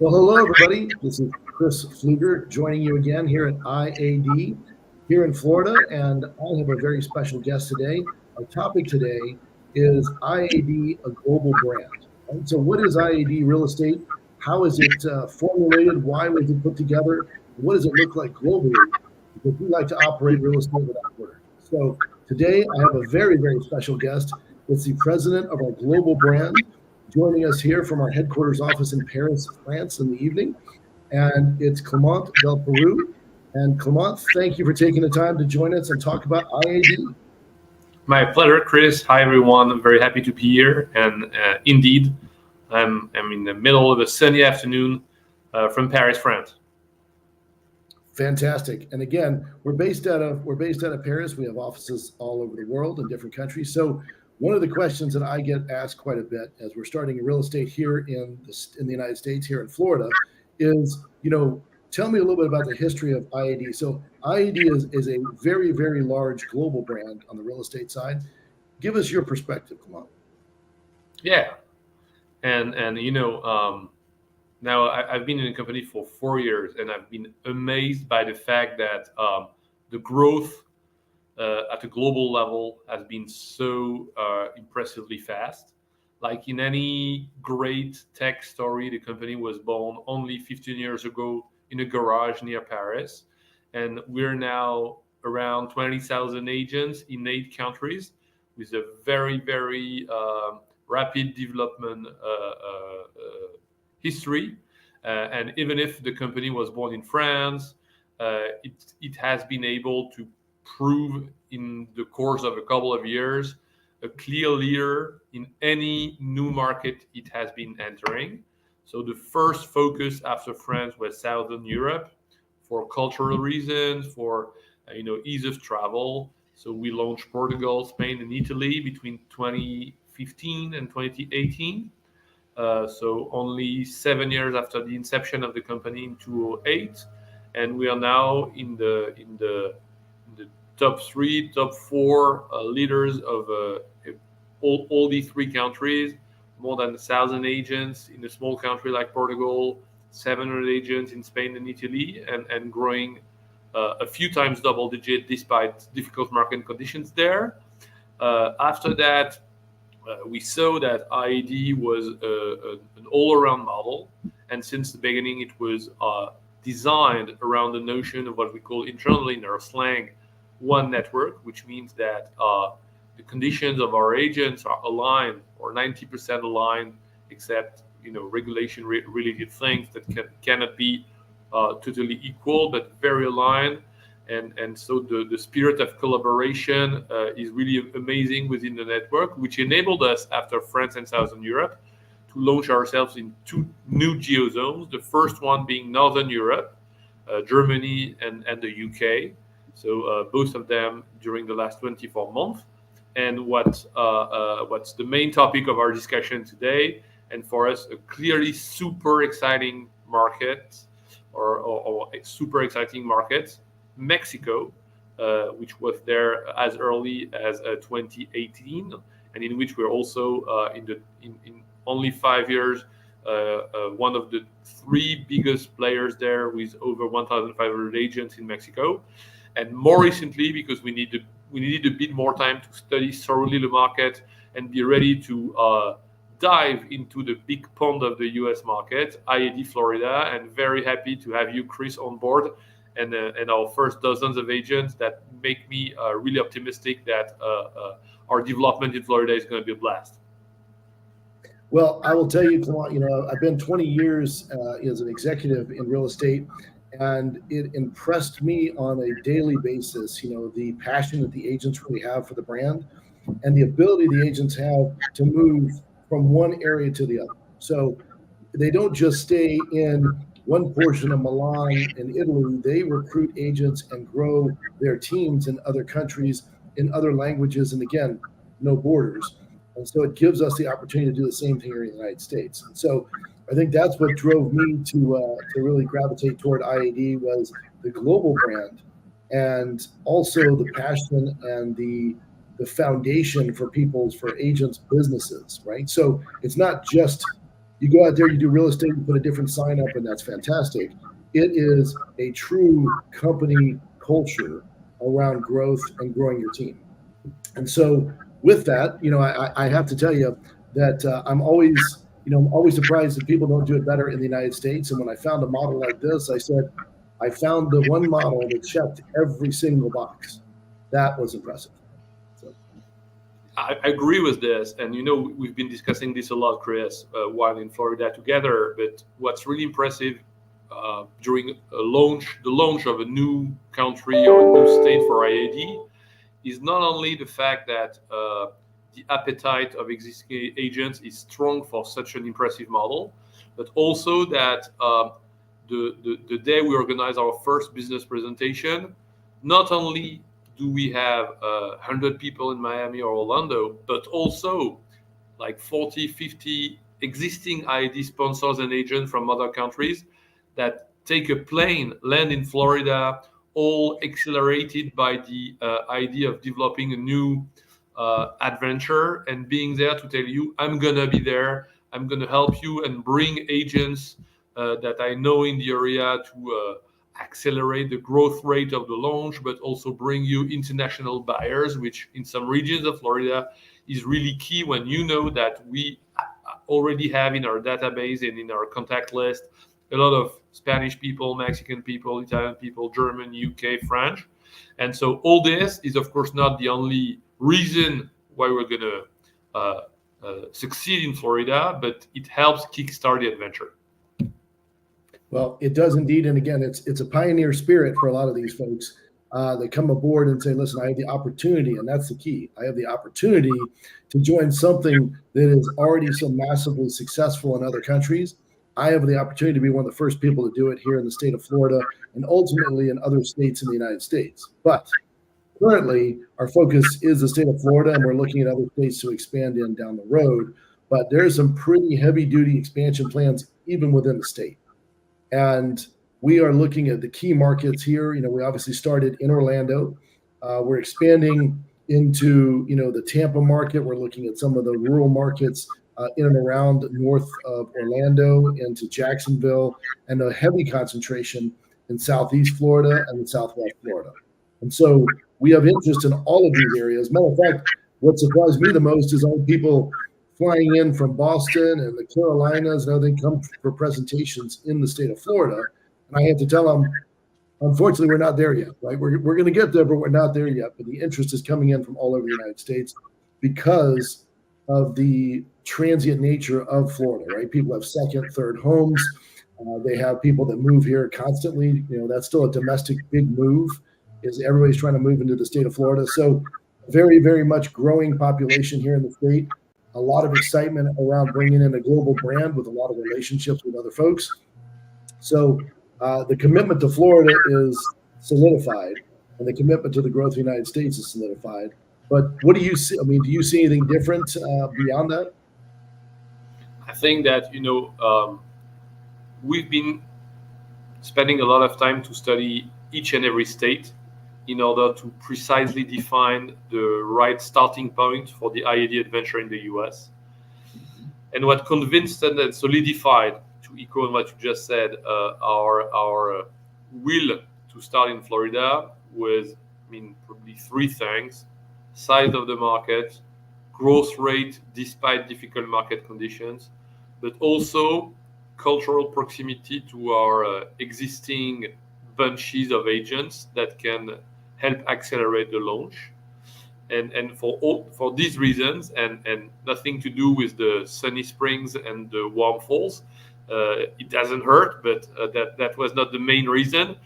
Well, hello, everybody. This is Chris Pfluger joining you again here at IAD here in Florida, and I have a very special guest today. Our topic today is IAD, a global brand. And so, what is IAD real estate? How is it formulated? Why was it put together? What does it look like globally? Because we like to operate real estate without border. So, today I have a very, very special guest. It's the president of our global brand, joining us here from our headquarters office in Paris, France, in the evening. And it's Clément DELPIROU. And Clément, thank you for taking the time to join us and talk about IAD. My pleasure, Chris. Hi, everyone. I'm very happy to be here. And indeed, I'm in the middle of a sunny afternoon from Paris, France. Fantastic. And again, we're based out of Paris. We have offices all over the world in different countries. So one of the questions that I get asked quite a bit as we're starting real estate here in the United States, here in Florida, is, tell me a little bit about the history of IAD. So IAD is a very, very large global brand on the real estate side. Give us your perspective, Clément. Yeah. And now I've been in the company for 4 years, and I've been amazed by the fact that the growth at a global level has been so impressively fast. Like in any great tech story, the company was born only 15 years ago in a garage near Paris. And we're now around 20,000 agents in 8 countries with a very, very rapid development history. And even if the company was born in France, it has been able to prove in the course of a couple of years a clear leader in any new market it has been entering. So the first focus after France was Southern Europe for cultural reasons, for ease of travel. So we launched Portugal, Spain, and Italy between 2015 and 2018. So only 7 years after the inception of the company in 2008, and we are now in the top 3, top 4 leaders of all these 3 countries. More than 1,000 agents in a small country like Portugal, 700 agents in Spain and Italy, and growing a few times double digit despite difficult market conditions there. After that, we saw that IAD was an all-around model, and since the beginning it was designed around the notion of what we call internally in our slang one network, which means that the conditions of our agents are aligned, or 90% aligned, except regulation related things that cannot be totally equal, but very aligned. And so the spirit of collaboration is really amazing within the network, which enabled us, after France and Southern Europe, to launch ourselves in 2 new geozones. The first one being Northern Europe, Germany and the UK. So both of them during the last 24 months. And what's the main topic of our discussion today, and for us a clearly super exciting market, or super exciting market, Mexico, which was there as early as 2018, and in which we're also in only 5 years one of the 3 biggest players there, with over 1,500 agents in Mexico. And more recently, because we needed a bit more time to study thoroughly the market and be ready to dive into the big pond of the US market, IAD Florida, and very happy to have you, Chris, on board, and our first dozens of agents that make me really optimistic that our development in Florida is going to be a blast. Well, I will tell you, Clément, I've been 20 years as an executive in real estate, and it impressed me on a daily basis, the passion that the agents really have for the brand and the ability the agents have to move from one area to the other. So they don't just stay in one portion of Milan in Italy. They recruit agents and grow their teams in other countries, in other languages, and again, no borders. And so it gives us the opportunity to do the same thing here in the United States. And so I think that's what drove me to really gravitate toward IAD, was the global brand, and also the passion and the foundation for agents' businesses, right? So it's not just You go out there, you do real estate, you put a different sign up, and that's fantastic. It is a true company culture around growth and growing your team. And so with that, I have to tell you that I'm always surprised that people don't do it better in the United States. And when I found a model like this, I said, I found the one model that checked every single box. That was impressive. So. I agree with this, and we've been discussing this a lot, Chris, while in Florida together. But what's really impressive during the launch of a new country or a new state for IAD, is not only the fact that the appetite of existing agents is strong for such an impressive model, but also that the day we organize our first business presentation, not only do we have 100 people in Miami or Orlando, but also like 40, 50 existing IAD sponsors and agents from other countries that take a plane, land in Florida, all accelerated by the idea of developing a new adventure and being there to tell you, I'm going to be there, I'm going to help you and bring agents that I know in the area to accelerate the growth rate of the launch, but also bring you international buyers, which in some regions of Florida is really key when you know that we already have in our database and in our contact list a lot of Spanish people, Mexican people, Italian people, German, UK, French. And so all this is, of course, not the only reason why we're going to succeed in Florida, but it helps kickstart the adventure. Well, it does indeed. And again, it's a pioneer spirit for a lot of these folks that come aboard and say, listen, I have the opportunity, and that's the key. I have the opportunity to join something that is already so massively successful in other countries. I have the opportunity to be one of the first people to do it here in the state of Florida and ultimately in other states in the United States. But currently, our focus is the state of Florida, and we're looking at other states to expand in down the road. But there's some pretty heavy-duty expansion plans even within the state. And we are looking at the key markets here. We obviously started in Orlando. We're expanding into, the Tampa market. We're looking at some of the rural markets in and around north of Orlando into Jacksonville, and a heavy concentration in Southeast Florida and Southwest Florida. And so we have interest in all of these areas. Matter of fact, what surprised me the most is all people flying in from Boston and the Carolinas, and they come for presentations in the state of Florida. And I had to tell them, unfortunately, we're not there yet, right? We're going to get there, but we're not there yet. But the interest is coming in from all over the United States because of the transient nature of Florida, right? People have second, third homes. They have people that move here constantly. That's still a domestic big move, is everybody's trying to move into the state of Florida. So very, very much growing population here in the state. A lot of excitement around bringing in a global brand with a lot of relationships with other folks. So the commitment to Florida is solidified, and the commitment to the growth of the United States is solidified. But what do you see? I mean, do you see anything different beyond that? I think that, we've been spending a lot of time to study each and every state in order to precisely define the right starting point for the IAD adventure in the US. And what convinced and solidified, to echo on what you just said, our will to start in Florida was, probably three things: size of the market, growth rate despite difficult market conditions, but also cultural proximity to our existing bunches of agents that can help accelerate the launch. And for these reasons, and nothing to do with the sunny springs and the warm falls, it doesn't hurt, but that was not the main reason.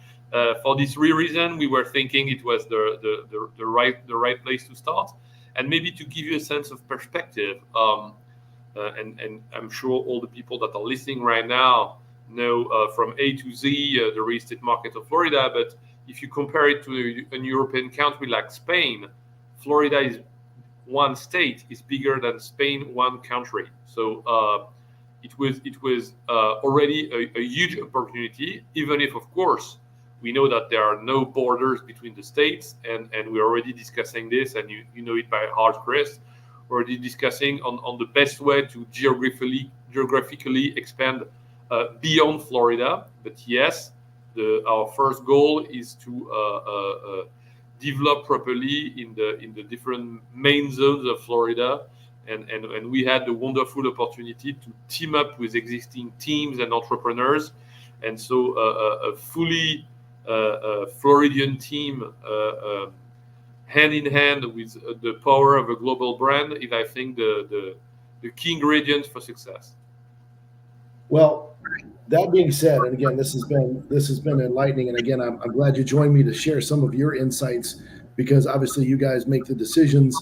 For these three reasons, we were thinking it was the right place to start. And maybe to give you a sense of perspective, and I'm sure all the people that are listening right now know from A to Z the real estate market of Florida. But if you compare it to a European country like Spain, Florida is one state is bigger than Spain, one country. So it was already a huge opportunity, even if, of course, we know that there are no borders between the states, and we're already discussing this, and you know it by heart, Chris. We're already discussing on the best way to geographically expand beyond Florida. But yes, our first goal is to develop properly in the different main zones of Florida. And we had the wonderful opportunity to team up with existing teams and entrepreneurs. And so a fully Floridian team, hand in hand with the power of a global brand, is, I think, the key ingredient for success. Well, that being said, and again, this has been enlightening. And again, I'm glad you joined me to share some of your insights, because obviously you guys make the decisions,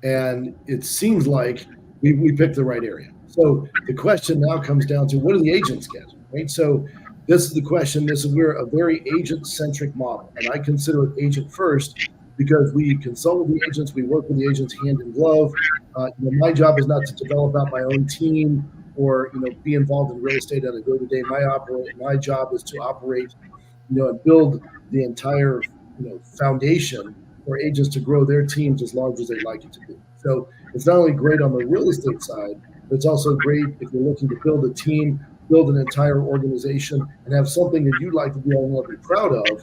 and it seems like we picked the right area. So the question now comes down to, what do the agents get, right? So this is the question. We're a very agent-centric model, and I consider it agent first because we consult with the agents, we work with the agents hand in glove. My job is not to develop out my own team or be involved in real estate on a day-to-day. My job is to operate, and build the entire foundation for agents to grow their teams as large as they'd like it to be. So it's not only great on the real estate side, but it's also great if you're looking to build a team, build an entire organization, and have something that you'd like to be able to be proud of,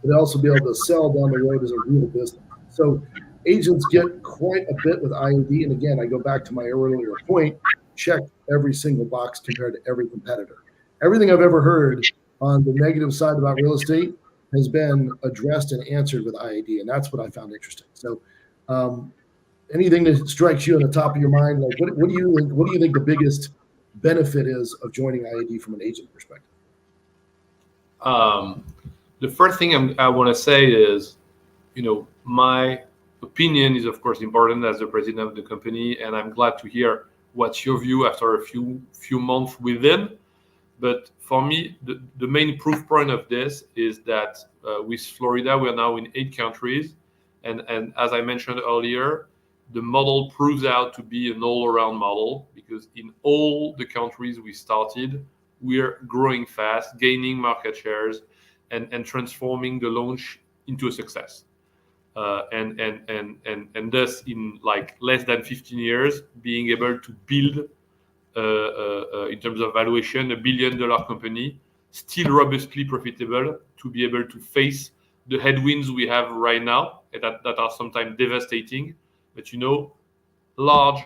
but also be able to sell down the road as a real business. So agents get quite a bit with IAD. And again, I go back to my earlier point, check every single box compared to every competitor. Everything I've ever heard on the negative side about real estate has been addressed and answered with IAD, and that's what I found interesting. So, anything that strikes you on the top of your mind, like what do you think the biggest benefit is of joining IAD from an agent perspective? The first thing I want to say is, my opinion is of course important as the president of the company, and I'm glad to hear what's your view after a few months within. But for me, the main proof point of this is that with Florida, we are now in 8 countries. And as I mentioned earlier, the model proves out to be an all-around model, because in all the countries we started, we're growing fast, gaining market shares, and transforming the launch into a success. And thus, in like less than 15 years, being able to build in terms of valuation, $1 billion company, still robustly profitable, to be able to face the headwinds we have right now that are sometimes devastating. But large,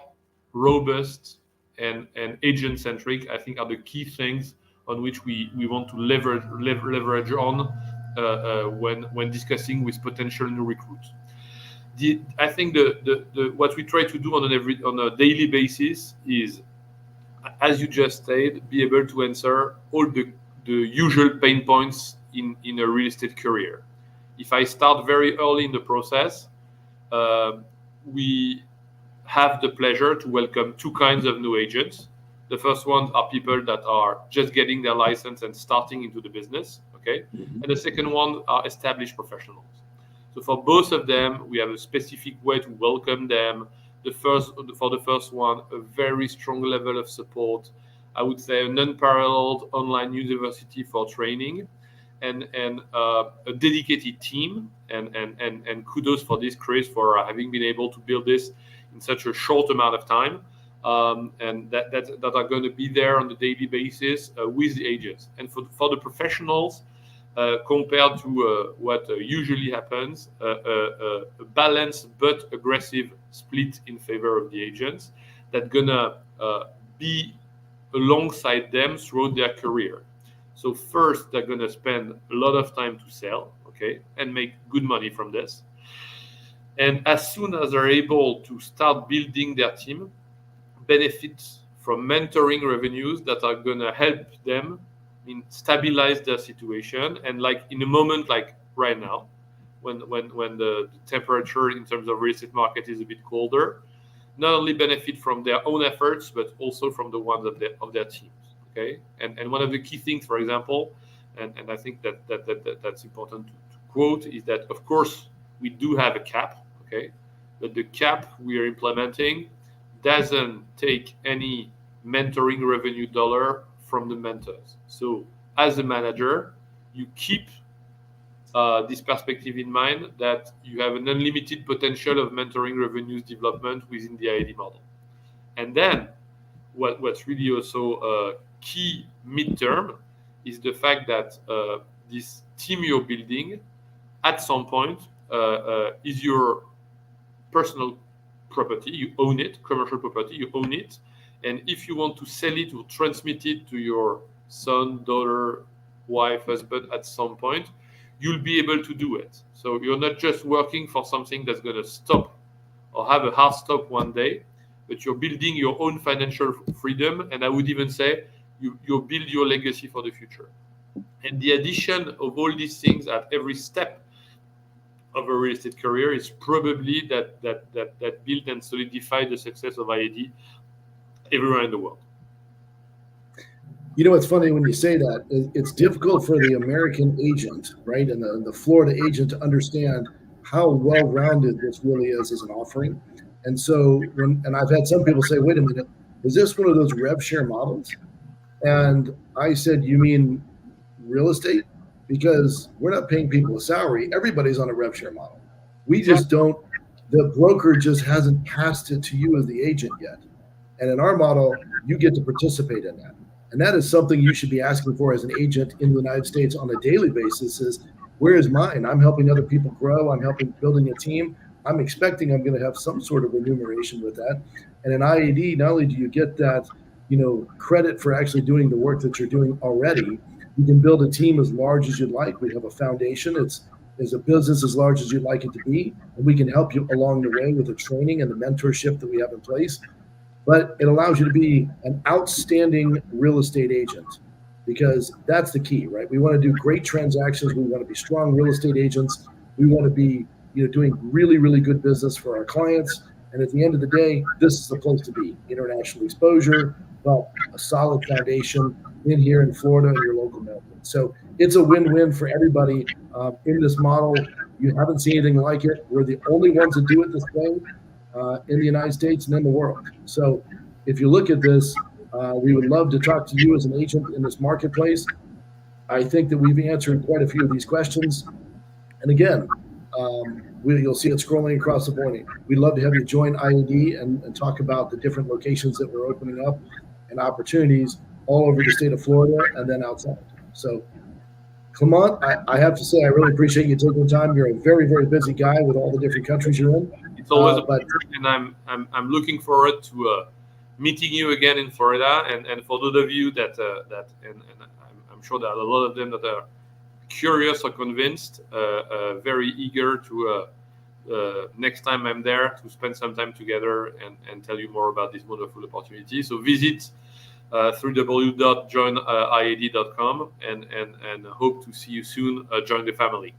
robust, and agent-centric, I think, are the key things on which we want to leverage on when discussing with potential new recruits. I think the what we try to do on a daily basis is, as you just said, be able to answer all the usual pain points in a real estate career. If I start very early in the process, we have the pleasure to welcome 2 kinds of new agents. The first ones are people that are just getting their license and starting into the business, okay? Mm-hmm. And the second one are established professionals. So for both of them, we have a specific way to welcome them. For the first one, a very strong level of support. I would say an unparalleled online university for training, and a dedicated team. And kudos for this, Chris, for having been able to build this in such a short amount of time. And that are going to be there on a daily basis with the agents. And for the professionals, compared to what usually happens, a balanced but aggressive split in favor of the agents that gonna be alongside them throughout their career. So first, they're gonna spend a lot of time to sell, okay, and make good money from this. And as soon as they're able to start building their team, benefits from mentoring revenues that are gonna help them stabilize their situation. And like in a moment like right now, when the temperature in terms of real estate market is a bit colder, not only benefit from their own efforts, but also from the ones of their teams. Okay, and one of the key things, for example, and I think that's important to quote, is that of course we do have a cap, okay, but the cap we are implementing doesn't take any mentoring revenue dollar from the mentors. So as a manager, you keep this perspective in mind, that you have an unlimited potential of mentoring revenues development within the IAD model. And then what's really also key midterm is the fact that this team you're building at some point is your personal property. You own it, commercial property, you own it. And if you want to sell it or transmit it to your son, daughter, wife, husband at some point, you'll be able to do it. So you're not just working for something that's going to stop or have a hard stop one day, but you're building your own financial freedom. And I would even say you build your legacy for the future. And the addition of all these things at every step of a real estate career is probably that build and solidify the success of IAD everywhere in the world. You know, it's funny when you say that. It's difficult for the American agent, right, and the Florida agent to understand how well-rounded this really is as an offering. And so and I've had some people say, wait a minute, is this one of those rev share models? And I said, you mean real estate? Because we're not paying people a salary. Everybody's on a rev share model. We just don't, the broker just hasn't passed it to you as the agent yet. And in our model, you get to participate in that. And that is something you should be asking for as an agent in the United States on a daily basis is, where is mine? I'm helping other people grow. I'm helping building a team. I'm expecting I'm going to have some sort of remuneration with that. And in IAD, not only do you get that, credit for actually doing the work that you're doing already, you can build a team as large as you'd like. We have a foundation. It's a business as large as you'd like it to be. And we can help you along the way with the training and the mentorship that we have in place. But it allows you to be an outstanding real estate agent, because that's the key, right? We want to do great transactions. We want to be strong real estate agents. We want to be, doing really, really good business for our clients. And at the end of the day, this is the place to be. International exposure, but a solid foundation in here in Florida and your local market. So it's a win-win for everybody in this model. You haven't seen anything like it. We're the only ones that do it this way in the United States and in the world. So if you look at this, we would love to talk to you as an agent in this marketplace. I think that we've answered quite a few of these questions. And again, you'll see it scrolling across the board. We'd love to have you join IAD and talk about the different locations that we're opening up and opportunities all over the state of Florida and then outside. So, Clément, I have to say, I really appreciate you taking the time. You're a very, very busy guy with all the different countries you're in. It's always a pleasure, and I'm looking forward to meeting you again in Florida. And for those of you that I'm sure there are a lot of them that are curious or convinced, very eager to next time I'm there to spend some time together and tell you more about this wonderful opportunity. So visit www.joiniad.com and hope to see you soon. Join the family.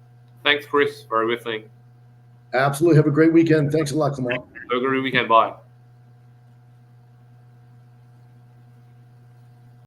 Thanks, Chris, for everything. Absolutely. Have a great weekend. Thanks a lot, Clément. Have a great weekend. Bye.